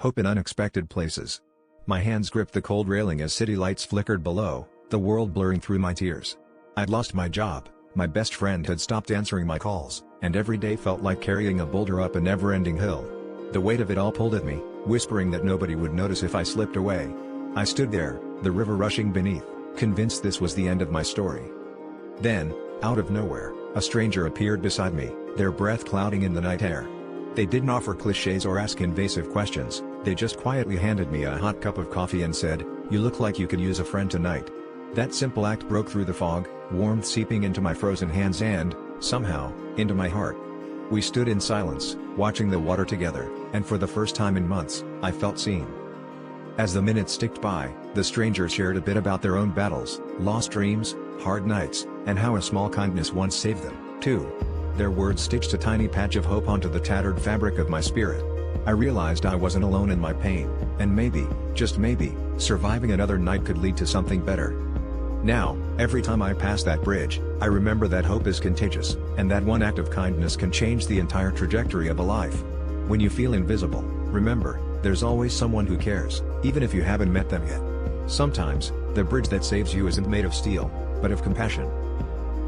Hope in unexpected places. My hands gripped the cold railing as city lights flickered below, the world blurring through my tears. I'd lost my job, my best friend had stopped answering my calls, and every day felt like carrying a boulder up a never-ending hill. The weight of it all pulled at me, whispering that nobody would notice if I slipped away. I stood there, the river rushing beneath, convinced this was the end of my story. Then, out of nowhere, a stranger appeared beside me, their breath clouding in the night air. They didn't offer clichés or ask invasive questions, they just quietly handed me a hot cup of coffee and said, "You look like you could use a friend tonight." That simple act broke through the fog, warmth seeping into my frozen hands and, somehow, into my heart. We stood in silence, watching the water together, and for the first time in months, I felt seen. As the minutes ticked by, the strangers shared a bit about their own battles, lost dreams, hard nights, and how a small kindness once saved them, too. Their words stitched a tiny patch of hope onto the tattered fabric of my spirit. I realized I wasn't alone in my pain, and maybe, just maybe, surviving another night could lead to something better. Now, every time I pass that bridge, I remember that hope is contagious, and that one act of kindness can change the entire trajectory of a life. When you feel invisible, remember, there's always someone who cares, even if you haven't met them yet. Sometimes, the bridge that saves you isn't made of steel, but of compassion.